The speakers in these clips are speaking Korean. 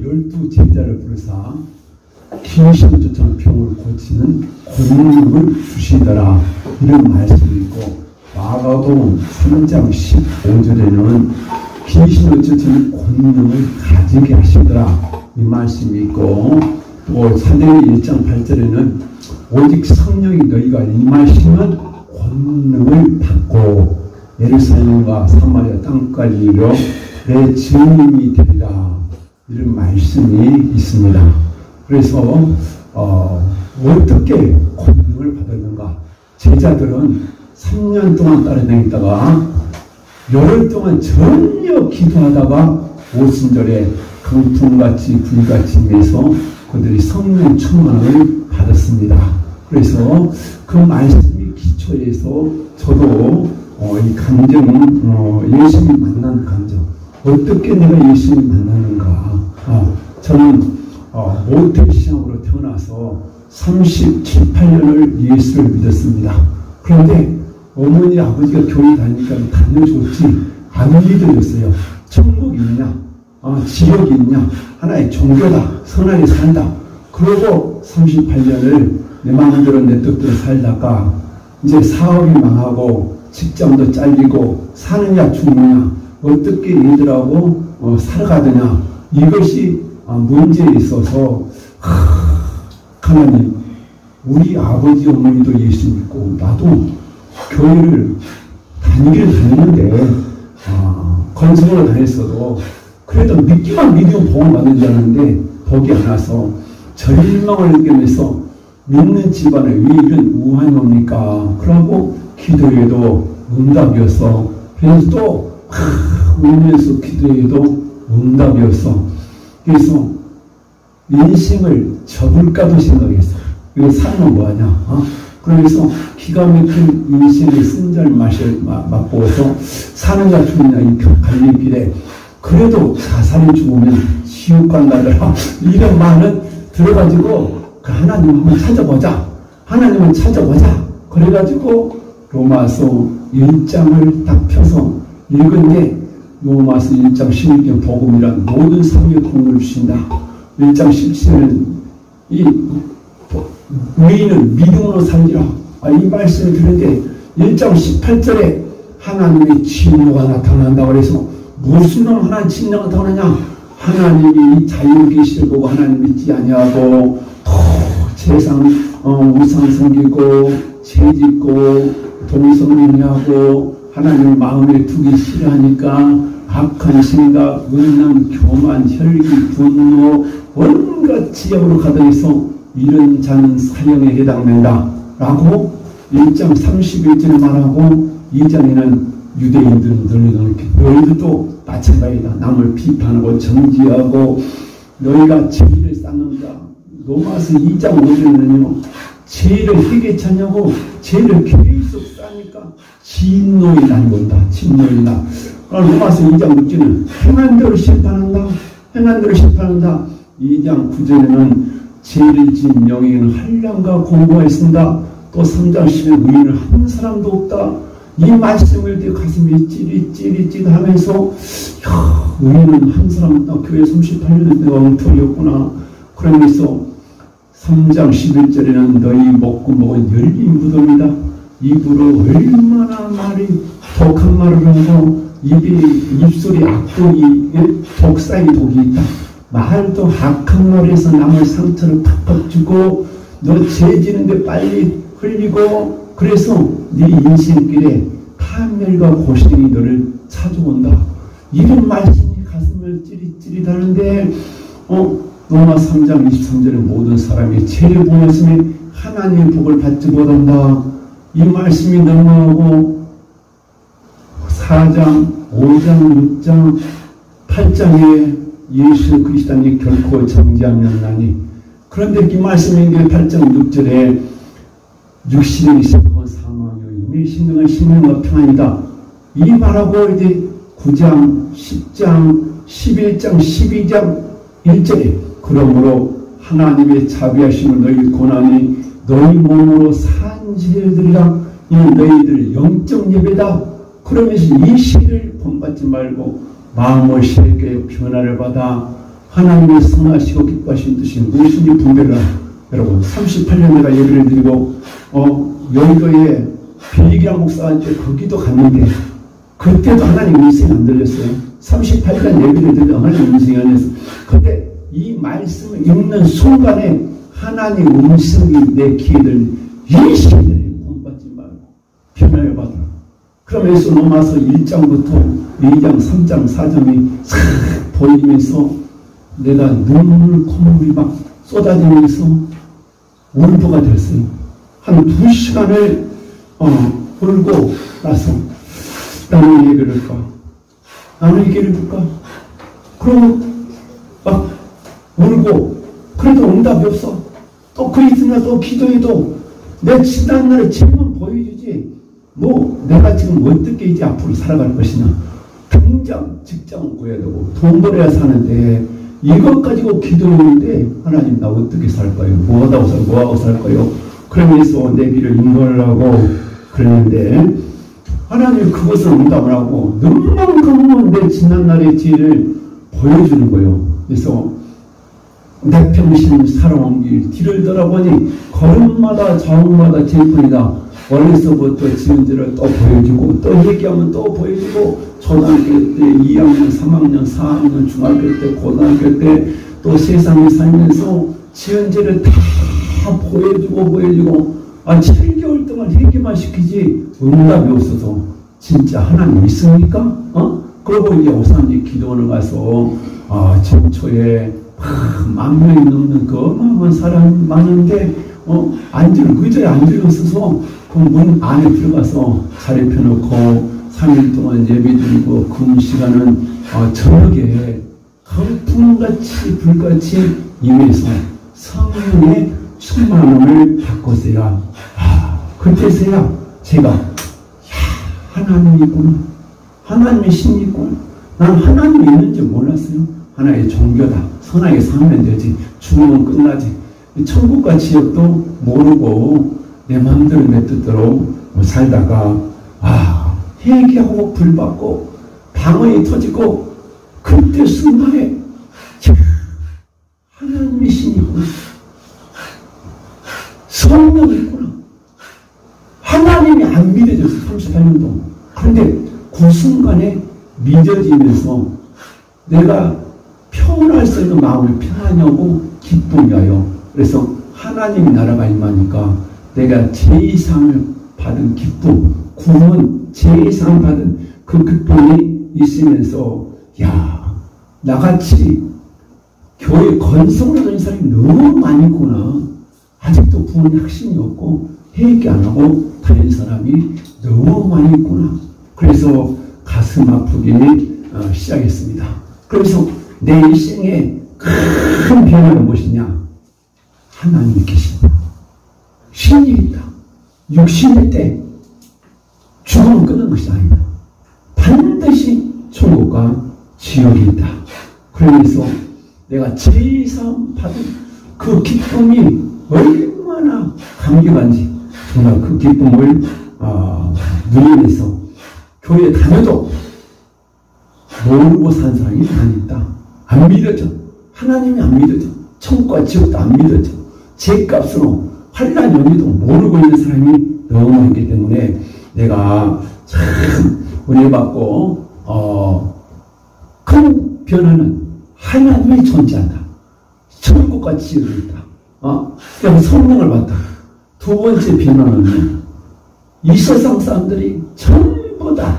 12 제자를 부르사 귀신을 쫓아오는 병을 고치는 권능을 주시더라. 이런 말씀이 있고, 마가복음 3장 15절에는 귀신을 쫓아오는 권능을 가지게 하시더라. 이 말씀이 있고, 또 사도행전 1장 8절에는 오직 성령이 너희가 임하시면 권능을 받고 예루살렘과 사마리아 땅까지 이르러 내 증인이 되리라. 이런 말씀이 있습니다. 그래서 어떻게 권능을 받았는가? 제자들은 3년 동안 따라다니다가 열흘 동안 전혀 기도하다가 오순절에 강풍같이 불같이 임해서 그들이 성령 충만을 받았습니다. 그래서 그 말씀이 기초에서 저도 이 감정은 예수님이 만난 감정, 어떻게 내가 예수님을 만나는가. 저는 모태신앙으로 태어나서 37, 8년을 예수를 믿었습니다. 그런데 어머니 아버지가 교회 다니니까 다녀줬지 안 믿어졌어요. 천국이 있냐, 지옥이 있냐, 하나의 종교다, 선하게 산다. 그러고 38년을 내 마음대로 내 뜻대로 살다가 이제 사업이 망하고 직장도 잘리고 사느냐 죽느냐 어떻게 얘들하고 살아가느냐, 이것이 문제에 있어서 하나님, 우리 아버지 어머니도 예수 믿고 나도 교회를 다니긴 다녔는데 건성으로 다녔어도 그래도 믿기만 믿으면 복을 받는 줄 알았는데 복이 안 와서 절망을 느끼면서 믿는 집안에 왜 이런 우환이 옵니까? 그러고 기도해도 응답이었어. 그래서 또 울면서 기도해도 응답이었어. 그래서 인생을 접을까도 생각했어. 이거 살면 뭐하냐? 그래서 기가 막힌 인생의 쓴잘 맛보고서 사느냐 죽느냐 이 갈림길에 그래도 자살이 죽으면 지옥 간다더라. 이런 말은 들어가지고 하나님 한번 찾아보자. 하나님을 찾아보자. 그래가지고 로마서 1장을 딱 펴서 읽은데 로마서 1장 16절 복음이란 모든 성경의 공을 주신다. 1장 17절은 우리는 믿음으로 살리라. 이 말씀을 들은데 1장 18절에 하나님의 진노가 나타난다고 해서 무슨 놈 하나님 진노가 나타나냐? 하나님이 자유 계시를 보고 하나님 믿지 아니하고 세상 우상 섬기고 죄짓고 동성애하고 하나님 마음에 두기 싫어하니까 악한 생각, 음란, 교만, 혈기, 분노 온갖 지역으로 가득해서 이런 자는 사형에 해당된다 라고 1장 31절에 말하고 2장에는 유대인들은 너희들도 마찬가지다. 남을 비판하고 정지하고 너희가 죄를 쌓는다. 로마서 2장 5절에는요 죄를 해결하냐고 죄를 계속 쌓으니까 진노의 날이 온다. 진노의 날. 로마서 2장 6절은 행한 대로 심판한다. 행한 대로 심판한다. 2장 9절에는 죄를 지은 영에게는 한량과 공고가 있습니다. 또 3장 10에 의인은 한 사람도 없다. 이 말씀을 내 가슴이 찌릿찌릿 하면서 의인은 한 사람도 없다. 교회 38년 내가 엉터리였구나. 그러면서 3장 11절에는 너희 먹고 먹은 열린 무덤이다. 입으로 얼마나 독한 말을 하고 입술에 악독이 독사의 독이 있다. 말도 악한 말에서 남의 상처를 팍팍 주고 너 죄 지는데 빨리 흘리고 그래서 네 인생길에 파멸과 고생이 너를 찾아온다. 이런 말씀이 가슴을 찌릿찌릿하는데 로마 3장 23절에 모든 사람이 죄를 보았으니 하나님의 복을 받지 못한다. 이 말씀이 넘어가고 4장, 5장, 6장, 8장에 예수 그리스도니 결코 정죄하면 나니 그런데 이 말씀이 8장 6절에 육신이 있으면 사망이요 신령한 신령과 평안이다. 이 말하고 이제 9장, 10장, 11장, 12장 1절에 그러므로 하나님의 자비하심을 너희 고난이 너희 몸으로 산지들이라 이 너희들 영적 예배다. 그러면서 이 시를 본받지 말고 마음을 새롭게 변화를 받아 하나님의 선하시고 기뻐하신 뜻이 무엇인지 분별을 하라. 여러분 38년 내가 예배를 드리고 여의도에 빌리기랑 목사가 이제 거기도 갔는데 그때도 하나님 음성이 안 들렸어요. 38년 예배를 드리고 하나님 음성이 안 들렸어요. 그때 이 말씀을 읽는 순간에 하나님 음성이 내 귀에 들리 일시에 공부받지 말고 변화를 받으라. 그러면서 넘어서 1장부터 2장, 3장, 4장이 싹 보이면서 내가 눈물, 콧물이 막 쏟아지면서 울보가 됐어요. 한 2시간을 울고 나서 나는 이 얘기를 할까? 나는 이 얘기를 할까? 그러면 막 울고 그래도 응답이 없어. 또 그 이튿날 또 기도해도 내 지난날의 질문 보여주지 뭐 내가 지금 어떻게 이제 앞으로 살아갈 것이냐. 당장 직장을 구해야 되고 돈 벌어야 사는데 이것 가지고 기도했는데 하나님 나 어떻게 살까요? 뭐하고 살까요? 그러면서 내 길을 인도하려고 그랬는데 하나님이 그것을 응답을 하고 너무너무 내 지난날의 죄를 보여주는 거예요. 그래서 내 평신 살아온 길 뒤를 돌아보니 걸음마다 좌우마다 죄뿐이다. 어려서부터 지은 죄를 또 보여주고 또 얘기하면 또 보여주고 초등학교 때 2학년, 3학년, 4학년, 중학교 때, 고등학교 때 또 세상에 살면서 지은 죄를 다 보여주고 7개월 동안 얘기만 시키지 응답이 없어서 진짜 하나님 있습니까? 그러고 이제 오산지 기도원을 가서 전초에 10,000명이 넘는 그 어마어마한 사람이 많은데 의자에 앉을 없어서 그 문 안에 들어가서 자리 펴놓고 3일 동안 예배드리고 그 시간은 저녁에 거품같이 불같이 임해서 성령의 충만함을 받고서야 그때서야 제가 하나님이 있구나. 하나님의 신이 있구나. 난 하나님이 있는지 몰랐어요. 하나의 종교다. 선하게 살면 되지. 죽으면 끝나지. 천국과 지옥도 모르고 내 마음대로 내 뜻대로 살다가 회개하고 불받고 방언이 터지고 그때 순간에 하나님의 신이 있구나. 성령이 있구나. 하나님이 안 믿어졌어. 38년 동안. 그런데 그 순간에 믿어지면서 내가 표현할 수 있는 마음을 편하냐고 기쁨이에요. 그래서 하나님 나라가 임하니까 내가 제2상을 받은 기쁨, 구원 제2상 받은 그 기쁨이 있으면서 나같이 교회 건성을 하는 사람이 너무 많이 있구나. 아직도 부모님 확신이 없고 회개 안 하고 다니는 사람이 너무 많이 있구나. 그래서 가슴 아프기 시작했습니다. 그래서 내 일생에 큰 변화는 무엇이냐? 하나님이 계신다. 신이 있다. 육신일 때 죽음은 끊는 것이 아니다. 반드시 천국과 지옥이 있다. 그러면서 내가 제2상 받은 그 기쁨이 얼마나 감격한지 정말 그 기쁨을 누리면서 교회에 다녀도 모르고 산 사람이 많이 있다. 안 믿어져. 하나님이 안 믿어져. 천국과 지옥도 안 믿어져. 죄값으로 환난 연기도 모르고 있는 사람이 너무 많기 때문에 내가 참 은혜 받고 큰 변화는 하나님이 존재한다. 천국과 지옥이 있다. 그럼 성령을 받다. 두 번째 변화는 이 세상 사람들이 전부 다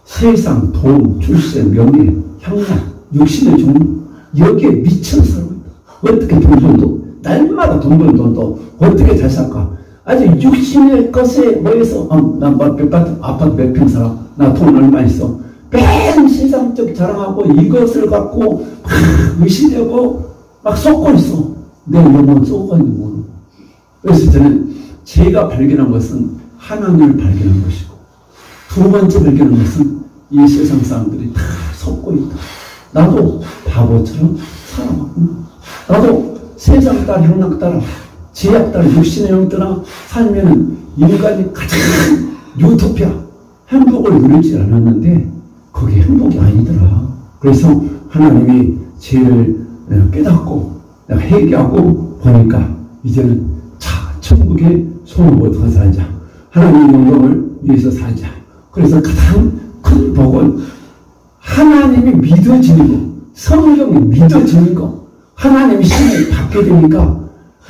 세상, 돈, 출세, 명예, 향락, 육신의 종류 여기에 미쳐 살고 있다. 어떻게 돈도 날마다 돈 버는 돈도 어떻게 잘 살까? 아주 육신의 것에 뭐해서 나 아파트 몇 평 살아? 나 돈 얼마 있어? 맨 세상적 자랑하고 이것을 갖고 막 의심되고 막 쏟고 있어. 내 영혼 쏟아가지고 모르고. 그래서 저는 제가 발견한 것은 하나님을 발견한 것이고 두 번째 발견한 것은 이 세상 사람들이 다 쏟고 있다. 나도 바보처럼 살아왔구나. 나도 세상 따라 향락 따라 제약 따라 육신의 영 따라 살면은 인간이 가장 유토피아 행복을 누리지 않았는데 그게 행복이 아니더라. 그래서 하나님이 죄를 내가 깨닫고 내가 회개하고 보니까 이제는 천국의 소원을 더 살자. 하나님 영광을 위해서 살자. 그래서 가장 큰 복은 하나님이 믿어지는 거, 성경이 믿어지는 거, 하나님의 신을 받게 되니까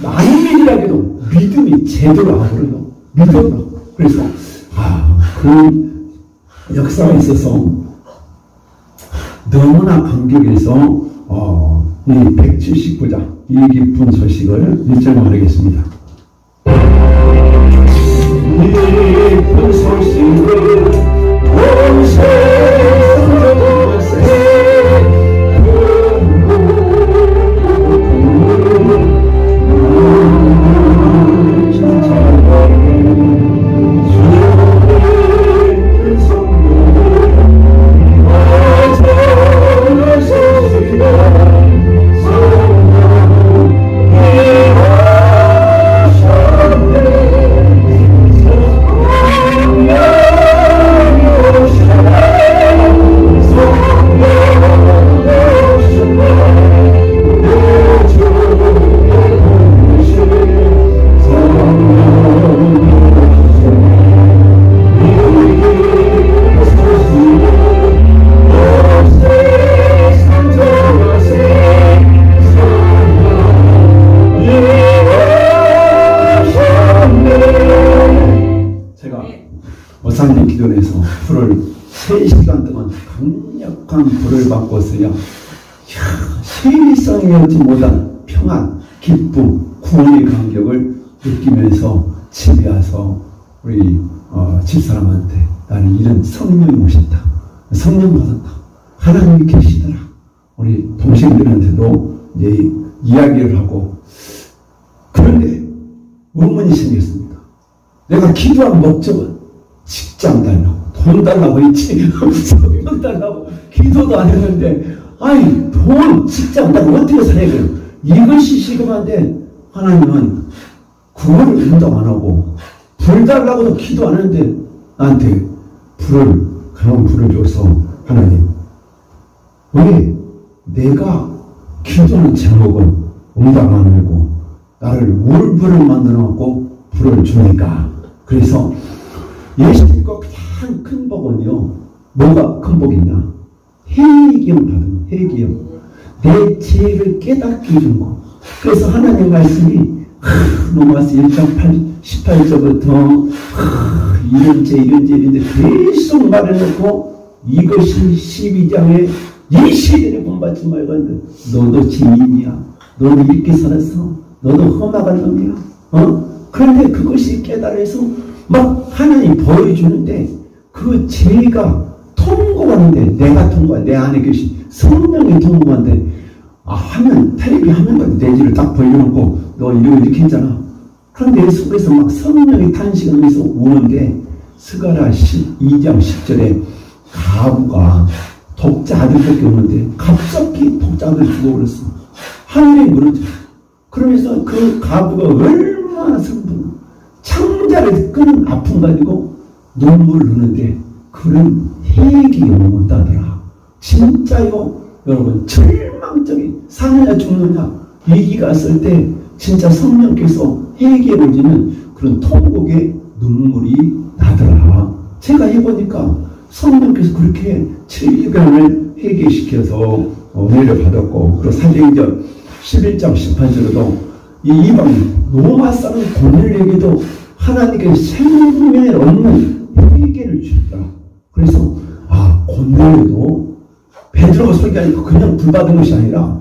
많은 일이라도 믿음이 제대로 와버려요. 믿어요. 그래서 그런 역사가 있어서 너무나 감격해서 이 179장 이 기쁜 소식을 1절 말하겠습니다. 이 기쁜 소식을 온 세상에 기도에서 불을 3시간 동안 강력한 불을 받고서야 세리성이 얻지 못한 평안, 기쁨, 구원의 감격을 느끼면서 집에 와서 우리 집사람한테 나는 이런 성령이 오셨다. 성령 받았다. 하나님이 계시더라. 우리 동생들한테도 이제 이야기를 하고 그런데 의문이 생겼습니다. 내가 기도한 목적은 직장 달라고, 돈 달라고 했지, 성령 달라고, 기도도 안 했는데, 돈, 직장, 나 어떻게 살아야 돼요? 이것이 시급한데, 하나님은 그거를 운동 안 하고, 불 달라고도 기도 안 했는데, 나한테 그런 불을 줘서, 하나님, 왜 내가 기도하는 제목은 응답 안 하고, 나를 울불을 만들어갖고 불을 주니까. 그래서, 예수님과 가장 큰 복은요, 뭐가 큰 복이냐? 회개형 받은 거, 회개형. 내 죄를 깨닫게 해준 거. 그래서 하나님 말씀이, 로마서 1장 18절부터, 이런 죄, 계속 말해놓고, 이것이 12장에 이 시대를 본받지 말고 하는데, 너도 죄인이야. 너도 이렇게 살았어. 너도 험악한 놈이야. 그런데 그것이 깨달아서, 막 하나님 보여주는데 그 죄가 통곡하는데 내가 통곡해. 내 안에 계신 성령이 통곡하는데 하면 텔레비 화면 내 죄를 딱 벌려놓고 너 이렇게 했잖아. 그런데 내 속에서 막 성령이 탄식하면서 우는데 스가랴 2장 10절에 가부가 독자 아들밖에 없는데 갑자기 독자 아들이 죽어버렸어. 하늘이 무너져. 그러면서 그 가부가 얼마나 슬픈 창자를 끄는 아픔 가지고 눈물을 흐르는데 그런 회개가 못하더라. 진짜요 여러분, 절망적인 사느냐 죽느냐 위기가 왔을 때 진짜 성령께서 회개해 보시는 그런 통곡의 눈물이 나더라. 제가 해보니까 성령께서 그렇게 7일간을 회개시켜서 은혜를 받았고, 그리고 사도행전 11장 18절에도 이 이방 로마 사람 고넬료에게도 하나님께서 생명을 얻는 회개를 주셨다. 그래서 고넬료도 베드로가 설교하니까 그냥 불받은 것이 아니라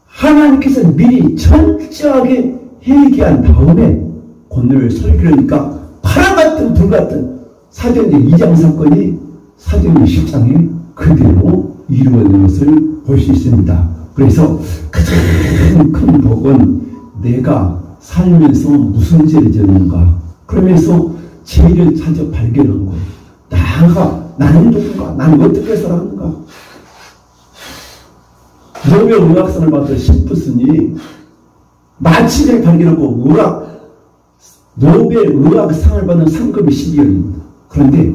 하나님께서 미리 철저하게 회개한 다음에 고넬료를 설교하니까 바람 같은 불 같은 사도행전 2장 사건이 사도행전 10장에 그대로 이루어진 것을 볼 수 있습니다. 그래서 가장 큰 복은 내가 살면서 무슨 죄를 지었는가, 그러면서 죄를 찾아 발견한 거. 나는 누군가, 나는 어떻게 살았는가. 노벨 의학상을 받던 심프슨이 마취를 발견하고 노벨 의학상을 받는 상금이 12억입니다. 그런데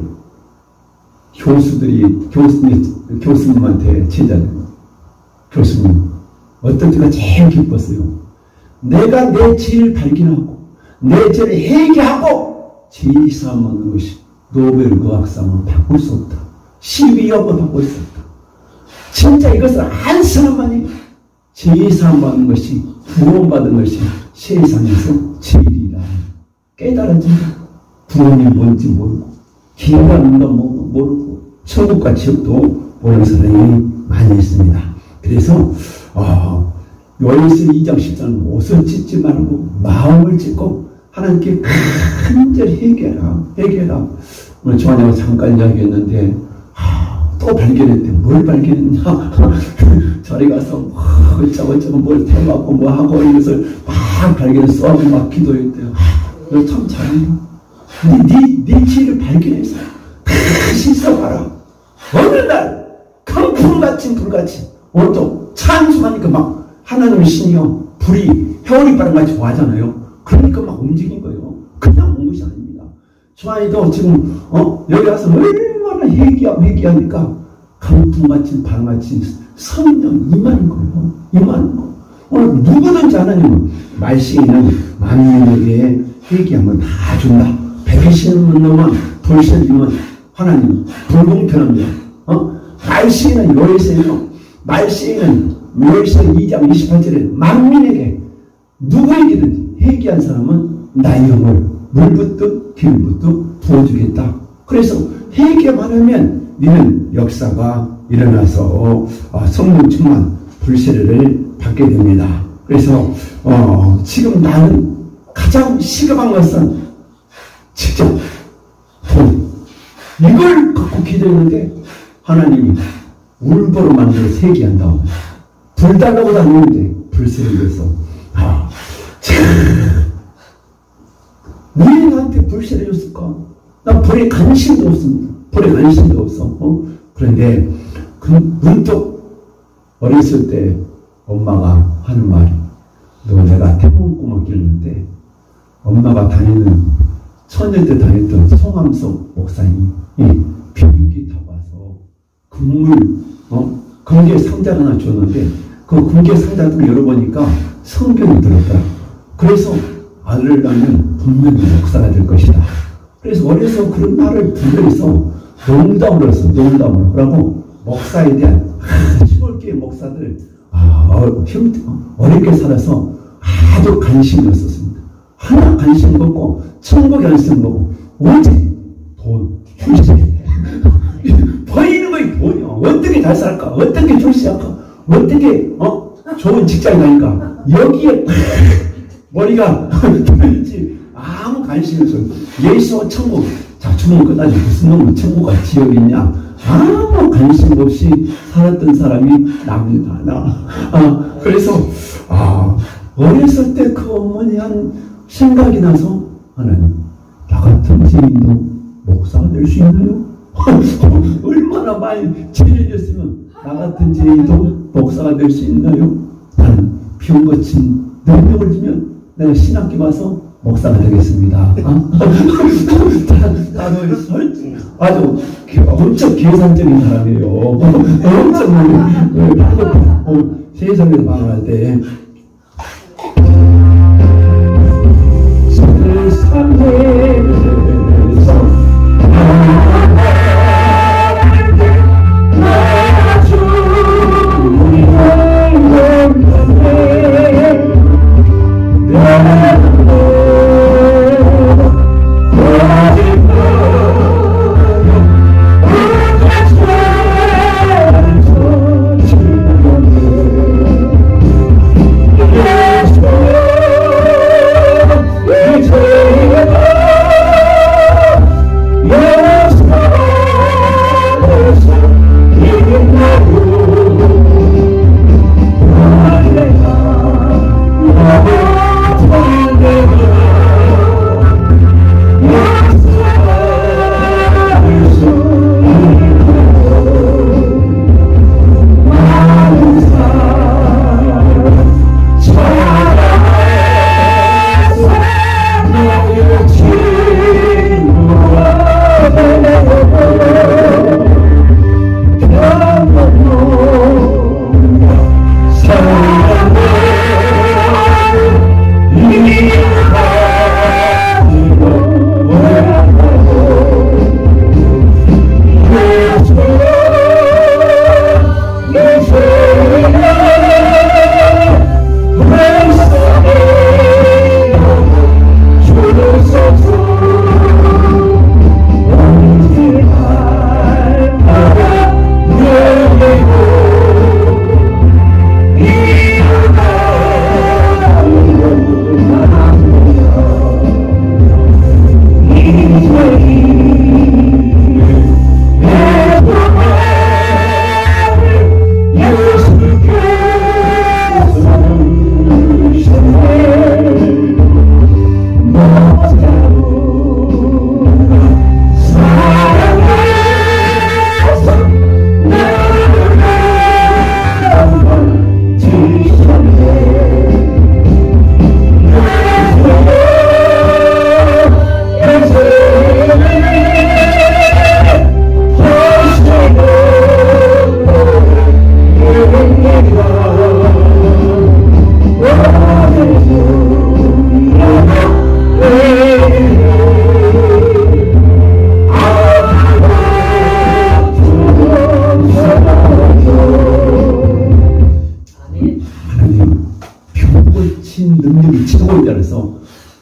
교수님한테 제자들, 교수님 어떤 때가 제일 기뻤어요. 내가 내 죄를 발견하고 내 죄를 회개하고 죄의 사함 얻는 것이 노벨 의학상을 바꿀 수 없다. 12억을 바꿀 수 없다. 진짜 이것을 안 사람만이 죄의 사함 받는 것이 구원받은 것이 세상에서 제일이라 깨달아진다. 구원이 뭔지 모르고 기회가 뭔가 모르고 천국과 지옥도 모르는 사람이 많이 있습니다. 그래서 요한일서 2장 10장 옷을 찢지 말고 마음을 찢고 하나님께 간절히 회개해라. 오늘 조한이하고 잠깐 이야기했는데 또 발견했대. 뭘 발견했냐? 저리 가서 어쩌고 뭘 태워갖고 뭐 하고 이것을 막 발견해서 막 기도했대요. 너 참 잘한다. 네 죄를 발견해서 다시 써봐라. 어느 날 강풍같이 불같이 오늘도 찬송하니까 막 하나님의 신이요 불이 해오리바람같이 와잖아요. 그러니까 막 움직인 거예요. 그냥 온 것이 아닙니다. 조한이도 지금 여기 와서 얼마나 회개하니까 강풍같이 바람같이 성령 임하는 거예요. 임하는 거. 오늘 누구든지 하나님은 말씀에는 만민에게 회개하면 다 준다. 백신은 놈은 돌실이면 하나님 불공평합니다. 말씀에는 요엘서 2장 28절에 만민에게 누구에게든지 회개한 사람은 나의 영을 물붓듯 기름붓듯 부어주겠다. 그래서 회개만 하면 너는 역사가 일어나서 성령 충만 불세례를 받게 됩니다. 그래서 지금 나는 가장 시급한 것은 직접 돈 이걸 갖고 기도했는데 하나님이 울보로 만들어서 회개한다고 불 달라고 다니는데 불세례를 해서 왜 나한테 불세례를 줬을까? 나 불에 관심도 없습니다. 불에 관심도 없어. 그런데 문득 어렸을 때 엄마가 하는 말이 내가 태몽 꿈을 꿨는데 엄마가 다니는 처녀 때 다녔던 송암석 목사님이 비행기 타고 와서 금괴 상자를 하나 줬는데 그 금괴 상자를 열어보니까 성경이 들었더라. 그래서 아들을 낳으면 분명히 목사가 될 것이다. 그래서 어려서 그런 말을 들려서 농담으로 했어. 농담으로. 그러고 목사에 대한 시골교회 목사들 어렵게 살아서 아주 관심이 없었습니다. 하나 관심 없고 천국에 관심 없고 오직 돈 보이는 거이 돈이야. 어떻게 잘 살까? 어떻게 출세할까? 어떻게 좋은 직장에 다닐까? 여기에 머리가 돌지 아무 관심이 없어. 예수와 천국. 자, 주문 끝나지 무슨 놈의 천국과 지옥이 있냐? 아무 관심 없이 살았던 사람이 납니다. 그래서 어렸을 때 그 어머니 한 생각이 나서 하나님 나 같은 죄인도 목사가 될 수 있나요? 얼마나 많이 죄를 졌으면 나 같은 죄인도 목사가 될 수 있나요? 나는 병 고친 능력을 주면 내가 신학교 와서 목사가 되겠습니다. 아주 엄청 계산적인 사람이에요. 엄청 세상에서 말할 때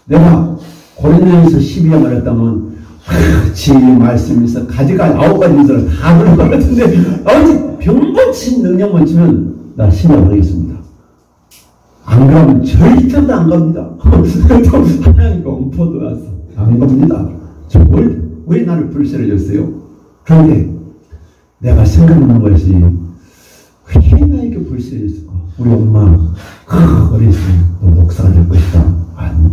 내가 고린도에서 12장을 했다면 지 말씀에서 가지가 9가지 인사를 다 그런 것 같은데 아직 병고친 능력만 치면 나 신앙을 하겠습니다. 안 그러면 절대로 안 갑니다. 하나님과 공포도 와서 안 갑니다. 왜 나를 불쌍해줬어요? 그런데 내가 생각하는 것이 왜 나에게 불쌍해줬을까? 우리 엄마 어렸을 때 목사가 될 것이다. 아니,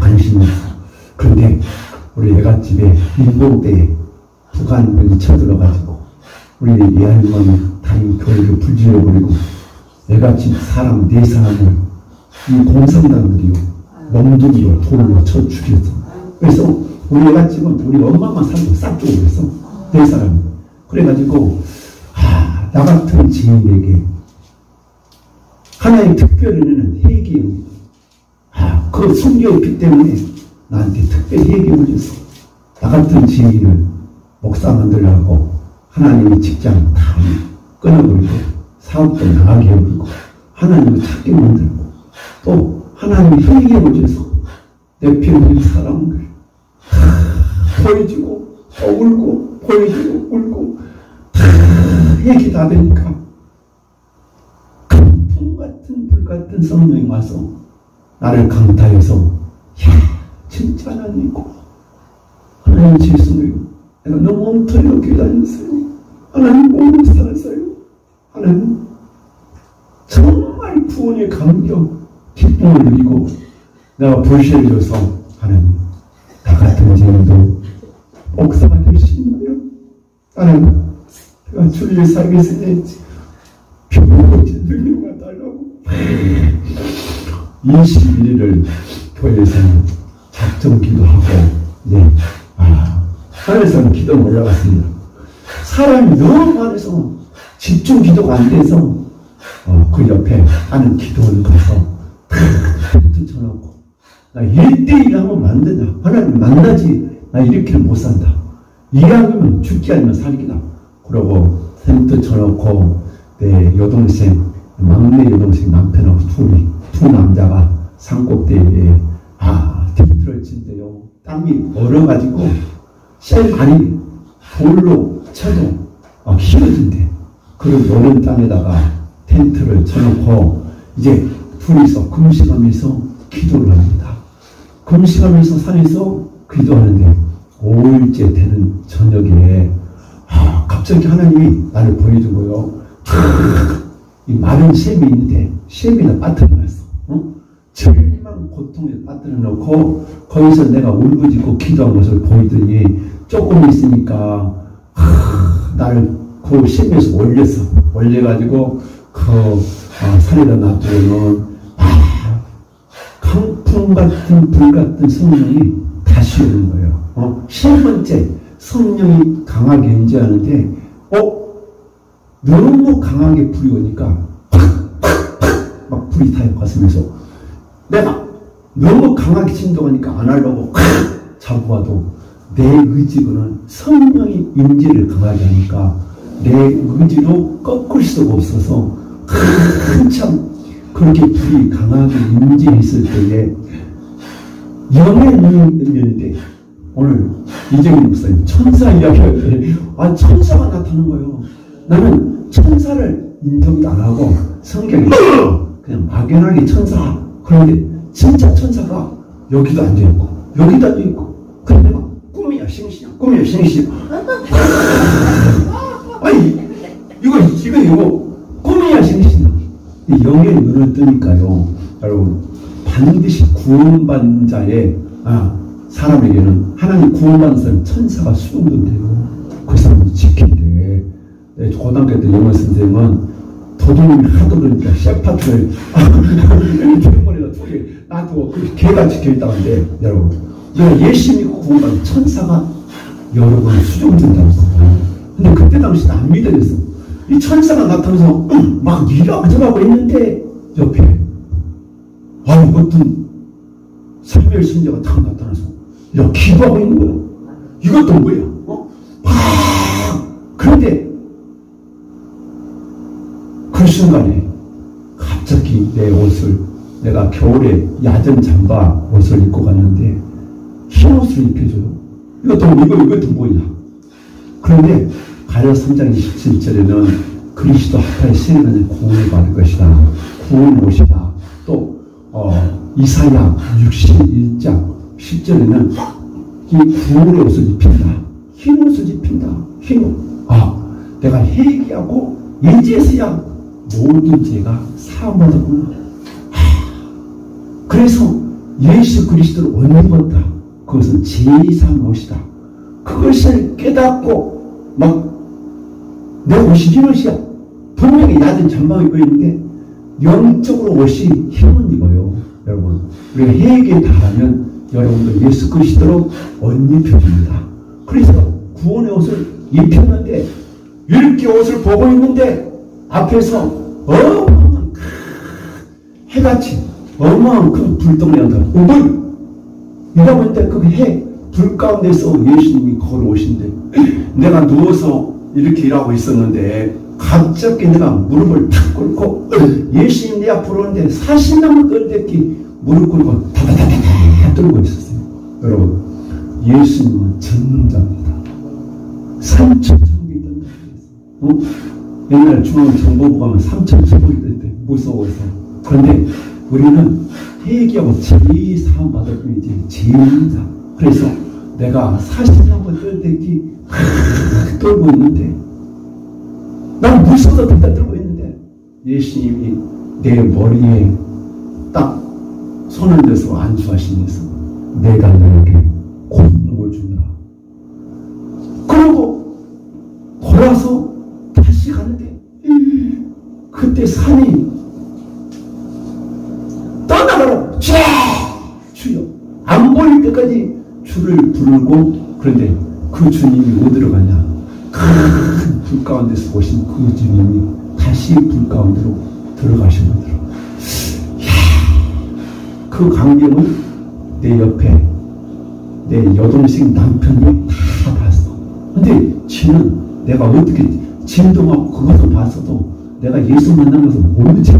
관심이 없어. 그런데 우리 애갓집에 일본 때 북한군이 쳐들어가지고 우리 애할머니 다인 교회를 불질러버리고 애갓집 사람 4사람을 이 공산당들이요 멍둥이로 돌로 쳐 죽였어. 그래서 우리 애갓집은 우리 엄마만 살고 싹 죽어버렸어. 4사람이. 그래가지고 나 같은 지인에게 하나의 특별히는 회개입니다. 그 성경의 빛 때문에 나한테 특별히 회개를 줬어. 나 같은 지인을 목사 만들려고 하나님의 직장 다 끊어버리고 사업도 나가게 해버리고 하나님을 찾게 만들고 또 하나님의 회개를 줘서 내 편인 사람들 보여주고 또 울고 보여주고 울고 얘기 다 되니까 강풍 같은 불 같은 성령이 와서 나를 강타해서 진짜 하나님이고 하나님 죄송해요. 내가 너무 엉터리로 교회 다녔어요. 하나님 몸을 살았어요. 하나님 정말 구원의 감격 기쁨을 누리고 내가 불신을 줘서 하나님 나 같은 죄인도 목사가 될 수 있나요? 하나님 내가 주를 위해 살기 위해 병으로 능력을 달라고 21일을 교회에서 작정 기도하고 이제 하늘에서는 기도 올라갔습니다. 사람이 너무 많아서 집중 기도가 안 돼서 그 옆에 하는 기도원을 가서 텐트 쳐놓고 나 1대1 한번 만든다. 하나님 만나지 나 이렇게는 못 산다. 이왕이면 죽기 아니면 살기다. 그러고 텐트 쳐놓고 내 여동생 막내 여동생 남편하고 두 남자가 산꼭대기에 텐트를 친대요. 땀이 얼어가지고 쇠 많이 돌로 쳐도 힘어진대. 그런 노는 땅에다가 텐트를 쳐놓고 이제 둘이서 금식하면서 기도를 합니다. 금식하면서 산에서 기도하는데 5일째 되는 저녁에 갑자기 하나님이 나를 보여준 거예요. 이 마른 샘이 있는데 샘이나 빠뜨려놨어. 절망 고통에 빠뜨려 놓고 거기서 내가 울부짖고 기도한 것을 보이더니 조금 있으니까 나를 그 샘에서 올려가지고 산에다 놔두고는 강풍 같은 불 같은 성령이 다시 오는 거예요. 10번째 성령이 강하게 임재하는데 너무 강하게 불이 오니까 막 불이 타요. 가슴에서 내가 너무 강하게 진동하니까 안 하려고 잡아봐도 내 의지로는 성령이 임재를 강하게 하니까 내 의지로 꺾을 수가 없어서 한참 그렇게 불이 강하게 임재했을 때에 영의 눈이 열리는데 오늘 이정인 목사님 천사 이야기할 때 천사가 나타난 거예요. 나는 천사를 인정도 안 하고 성경에 그냥 막연하게 천사. 그런데 진짜 천사가 여기도 앉아있고 여기도 앉아있고 근데 막 꿈이야 생시야 꿈이야 생시야. 아니 이거 꿈이야 생시야. 영의 눈을 뜨니까요. 여러분 반드시 구원받는 자의 사람에게는 하나님 구원받는 사람 천사가 수용된대요. 그 사람을 지킨대. 고등학교 때 영어 선생님은 도둑놈이 하도 그러니까 셰파트를 대머리가 두 개 놔두고 개가 지켜있다는데 여러분 내가 예수 믿고 구원받은 천사가 여러 번 수정된다고 했어요. 근데 그때 당시는 안 믿어졌어. 이 천사가 나타나서 막 일어나고 있는데 옆에 어떤 삼위일 선지자가 딱 나타나서 이렇게 기도하고 있는 거야. 이것도 뭐야? 그런데 그 순간에 갑자기 내 옷을 내가 겨울에 야전 잠바 옷을 입고 갔는데 흰 옷을 입혀줘요. 이것도 뭐냐. 그런데 가랴 3장 27절에는 그리스도 합하여 세례받는 구원을 받을 것이다. 구원 옷이다. 또 이사야 61장 10절에는 이 구원의 옷을 입힌다. 흰 옷을 입힌다. 흰 옷. 내가 회개하고 이제서야 모든 죄가 사함받았구나. 그래서 예수 그리스도를 옷 입었다. 그것은 제이상 옷이다. 그것을 깨닫고 내 옷이 흰 옷이야. 분명히 얕은 잠바를 입고 있는데 영적으로 옷이 흰 옷 입어요. 여러분, 우리가 회개 다 하면 여러분들 예수 그리스도로 옷 입혀줍니다. 그래서 구원의 옷을 입혔는데 이렇게 옷을 보고 있는데 앞에서 어마어마한 해같이 어마어마한 큰 불덩이가 오글 이러고 있는데 그 해 불 가운데서 예수님이 걸어오신대. 내가 누워서 이렇게 일하고 있었는데 갑자기 내가 무릎을 탁 꿇고 예수님 내 앞으로 오는데 40나무 떨대기 무릎 꿇고 다다다다다 떨고 있었어요. 여러분, 예수님은 전능자입니다. 삼천천국이 있던다. 옛날 중앙정보부 가면 삼천천국이 있던데 무서워서. 그런데 우리는 회개하고 제사함 받을 뿐이지 죄인이다. 그래서 내가 40나무 떨대기 떨고 있는데 난 무서워서 다 떨고 있는데 예수님이 내 머리에 딱 손을 대서 안수하시면서 내가 너에게 권능을 주노라. 그러고 돌아서 다시 가는데 그때 산이 떠나가라. 주여. 안 보일 때까지 주를 부르고, 그런데 그 주님이 어디로 가냐. 큰 불 가운데서 보신 그 주님이 다시 불 가운데로 들어가시더라고요. 그 광경을 내 옆에 내 여동생 남편이 다 봤어. 근데 지는 내가 어떻게 진동하고 그것도 봤어도 내가 예수 만난 것을 모르지.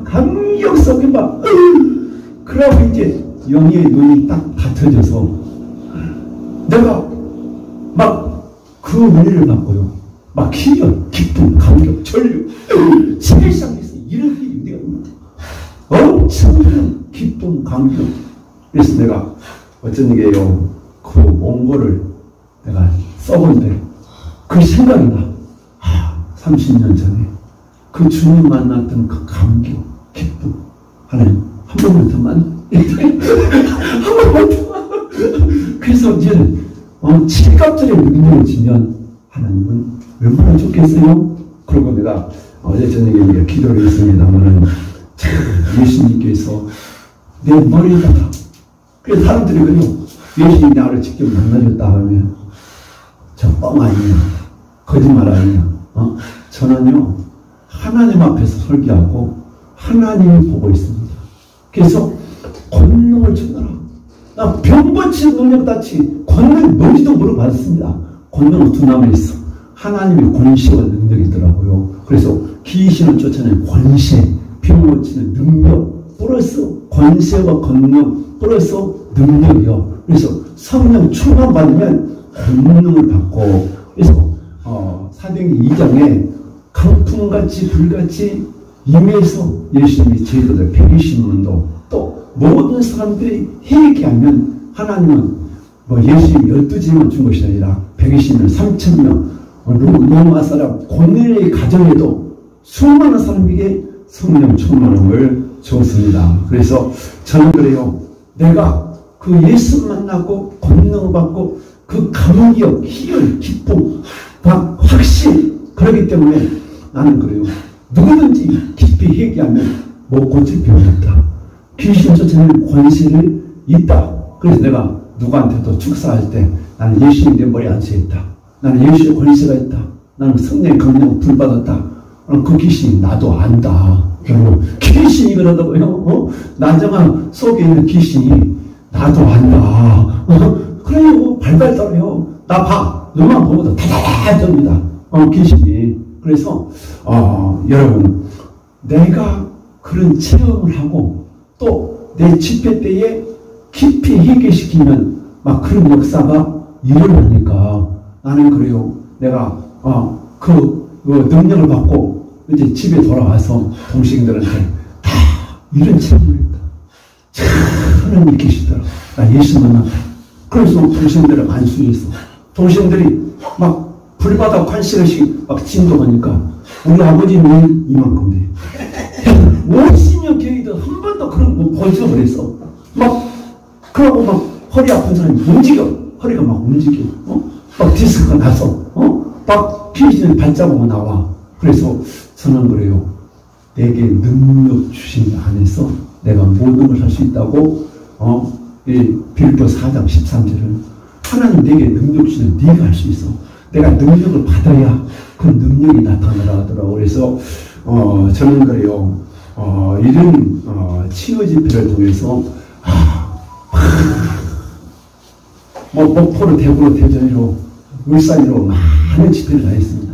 감격 속에 막 그러고 이제 영의 눈이 딱 닫혀져서 내가 막 그 은혜를 받고요. 막 희열, 기쁨, 감격, 전류 세상에서 이런 일이 내가 엄청난 기쁨, 감격. 그래서 내가 어쩐 게요, 그 몽골을 내가 써본데 그 생각이 나. 30년 전에 그 주님 만났던 그 감격, 기쁨. 하나님 한 번만 더만 한 번만 더만. 그래서 이제는 칠갑절에 능력을 지면 하나님은 얼마나 좋겠어요? 그리고 내가 어제 저녁에 기도를 했습니다만은 예수님께서 내 머리에다가, 그래서 사람들이 그래요. 예수님이 나를 직접 만나줬다 하면 저 뻥 아니냐, 거짓말 아니냐. 저는요 하나님 앞에서 설교하고 하나님이 보고 있습니다. 그래서 권능을 주더라. 나 병고치는 능력같이 권능 뭔지도 모르고 받았습니다. 권능은 두 나무에 있어. 하나님의 권세와 능력이더라고요. 그래서 귀신을 쫓아내는 권세, 병고치는 능력 플러스 권세와 권능 플러스 능력이요. 그래서 성령 충만 받으면 권능을 받고, 그래서 사도행전 2장에 강풍같이 불같이 임해서 예수님이 제자들 120명도 또 모든 사람들이 회개하면 하나님은 예수님 12제만 준 것이 아니라 120명, 3,000명, 로마 사람, 고넬의 가정에도 수많은 사람에게 성령 충만함을 줬습니다. 그래서 저는 그래요. 내가 그 예수 만나고 권능을 받고 그 감격, 희열, 기쁨, 확신, 그렇기 때문에 나는 그래요. 누구든지 깊이 회개하면 못 고칠 병이 없다. 귀신 쫓아내는 권세를 있다. 그래서 내가 누구한테도 축사할 때 나는 예수님 내 머리에 안수했다. 나는 예수의 권세가 있다. 나는 성령의 강력을 불받았다. 그 귀신이 나도 안다. 여러분, 귀신이 그러다고요. 나정아 속에 있는 귀신이 나도 안다. 그래요. 발발 떨어요. 나 봐. 너만 보고도 다다다 떱니다. 귀신이. 그래서 여러분, 내가 그런 체험을 하고 또 내 집회 때에 깊이 회개시키면 막 그런 역사가 일어나니까 나는 그래요. 내가 그 능력을 받고 이제 집에 돌아와서 동생들한테 다 이런 체험을 했다. 참 하나님 계시더라. 나 예수 만났다. 그래서 동생들을 안수해서 동생들이 막 불바다 관시간씩 막 진동하니까 우리 아버지는 이만큼 돼. 50년 교회도 한 번도 그런 거 보지도 그랬어. 막 그러고 막 허리 아픈 사람이 움직여. 허리가 막 움직여. 막 디스크가 나서 막 귀신의 발자국이 나와. 그래서 저는 그래요. 내게 능력 주신 안에서 내가 모든 걸 할 수 있다고 이 빌립보 4장 13절은 하나님 내게 능력 주시면 네가 할 수 있어. 내가 능력을 받아야 그 능력이 나타나라 하더라고. 그래서 저는 그래요. 이런 치유 집회를 통해서 뭐 목포로 대구로 대전으로 울산으로 많은 집회를 다 했습니다.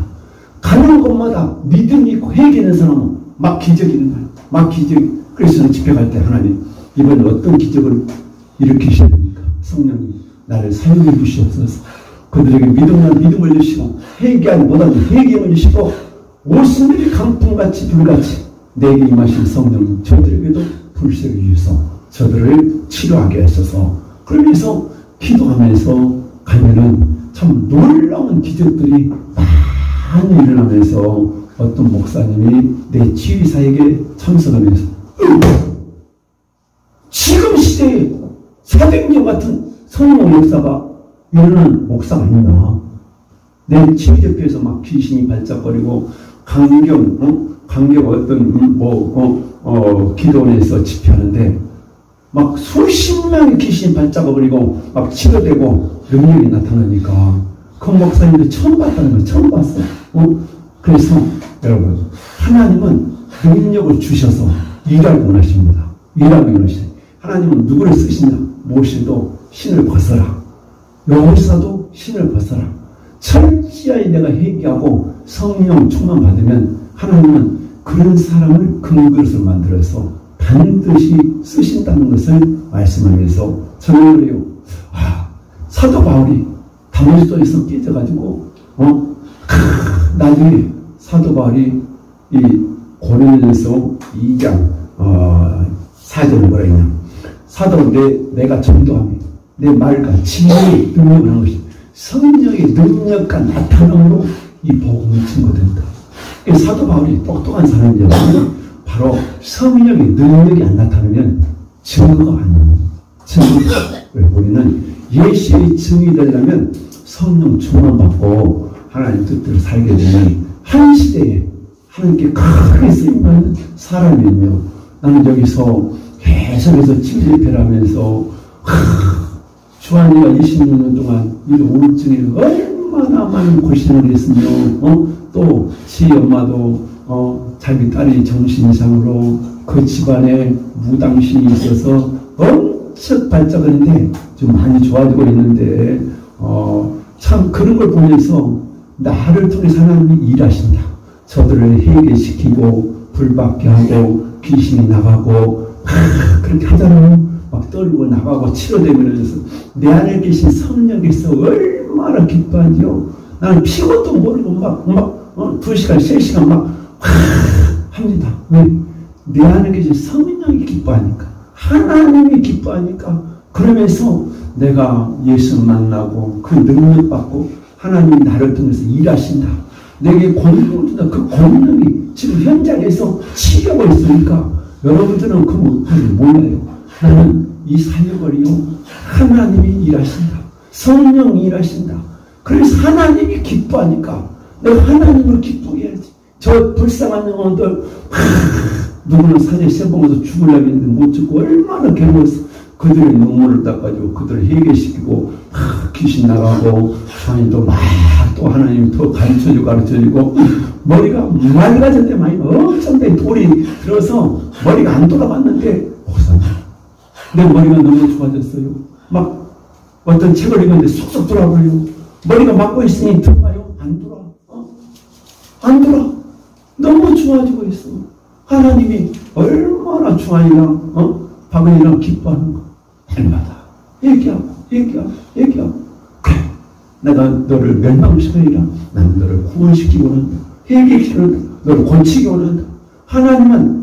가는 곳마다 믿음이 있고 회개하는 사람은 막 기적이 일어나요. 막 기적이. 그래서 저는 집회 갈 때 하나님 이번에 어떤 기적을 일으키셔야 됩니까? 성령님 나를 사용해 주시옵소서. 그들에게 믿음을 주시고 회개하지 못하는 회개를 주시고 오순들이 강풍같이 불같이 내게 임하신 성령님 저들에게도 불쌍히 주셔서 저들을 치료하게 하셔서 그러면서 기도하면서 가면은 참 놀라운 기적들이 많이 일어나면서 어떤 목사님이 내 치유사에게 참석하면서 지금 시대에 사백년 같은 성령 역사가 일어난 목사가 있나? 내 치유집회에서 막 귀신이 발작거리고 강경 어떤 기도원에서 집회하는데 막 수십 명의 귀신이 발작거리고 막 치료되고 능력이 나타나니까 그 목사님도 처음 봤다는 걸 처음 봤어. 그래서 여러분 하나님은 능력을 주셔서 일하고 원하십니다. 일하고 원하시네. 하나님은 누구를 쓰시냐? 모세도 신을 벗어라. 여호사도 신을 벗어라. 철저히 내가 회개하고 성령 충만 받으면 하나님은 그런 사람을 금그릇을 만들어서 반드시 쓰신다는 것을 말씀하면서 저는 그래요. 사도 바울이 다메섹도에서 깨져가지고 나중에 사도 바울이 이 고린도전서 2장 4절에 뭐라 했냐? 사도 내가 전도하며 내 말과 진리의 능력을 하는 것이 성령의 능력과 나타남으로 이 복음을 증거된다. 사도 바울이 똑똑한 사람이잖아요. 바로 성령의 능력이 안 나타나면 증거가 안 나옵니다. 증거를 우리는 예수의 증이 되려면 성령 충만받고 하나님 뜻대로 살게 되면 한 시대에 하나님께 크게 쓰임받는 사람이며 나는 여기서 계속해서 치유집회를 하면서 주한이가 26년 동안 이 우울증에 얼마나 많은 고생을 했으며 또 지 엄마도 자기 딸이 정신 이상으로 그 집안에 무당신이 있어서 엄청 발작하는데 좀 많이 좋아지고 있는데 참 그런 걸 보면서 나를 통해서 하나님이 일하신다. 저들을 회개시키고 불받게 하고 귀신이 나가고 그렇게 하잖아요. 막 떨고 나가고 치료되면서 내 안에 계신 성령께서 얼마나 기뻐하지요. 나는 피곤도 모르고 막 2시간 3시간 막 합니다. 왜? 내 안에 계신 성령이 기뻐하니까 하나님이 기뻐하니까 그러면서 내가 예수 만나고 그 능력 받고 하나님이 나를 통해서 일하신다. 내게 권능을 준다. 그 권능이 지금 현장에서 치료하고 있으니까 여러분들은 그 못을 몰라요. 나는 이 사역을요 하나님이 일하신다. 성령이 일하신다. 그래서 하나님이 기뻐하니까 내가 하나님을 기쁘게 해야지. 저 불쌍한 영혼들 누구는 산에 세봉에서 죽으려고 했는데 못 죽고 얼마나 괴로웠어. 그들의 눈물을 닦아주고 그들을 회개시키고 귀신 나가고 주한이도 막 또 하나님이 더 가르쳐주고 머리가 맑아질 때 많이 엄청나게 돌이 들어서 머리가 안 돌아갔는데 목사님 내 머리가 너무 좋아졌어요. 막 어떤 책을 읽었는데 쏙쏙 돌아버려요. 머리가 막고 있으니 들어가요? 안 돌아. 안 돌아. 너무 좋아지고 있어. 하나님이 얼마나 주한이랑 박은이랑 기뻐하는가. 날마다 얘기하고 그래, 내가 너를 멸망시키리라. 나는 너를 구원시키고 원한다. 회개시키는 너를 고치기 원한다. 하나님은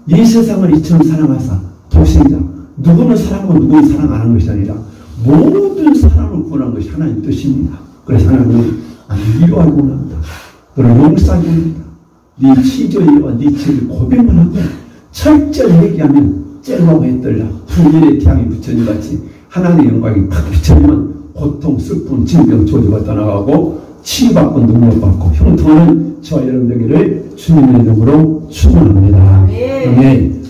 이 세상을 이처럼 사랑하사 독생자, 누구는 사랑하고 누구는 사랑 안 하는 것이 아니라 모든 사람을 구원한 것이 하나님 뜻입니다. 그래서 하나님은 위로하고 원한다. 너를 용서하고 원한다. 네 치조이와 네 죄를 고백만 하고 철저히 얘기하면 쨍하게 떨라 풍일의 태양이 비춰진 같이 하나님의 영광이 탁 비춰지면 고통, 슬픔, 질병, 조주가 떠나가고 치유받고 능력받고 형통하는 저와 여러분들에게를 주님의 이름으로 축원합니다. 아멘.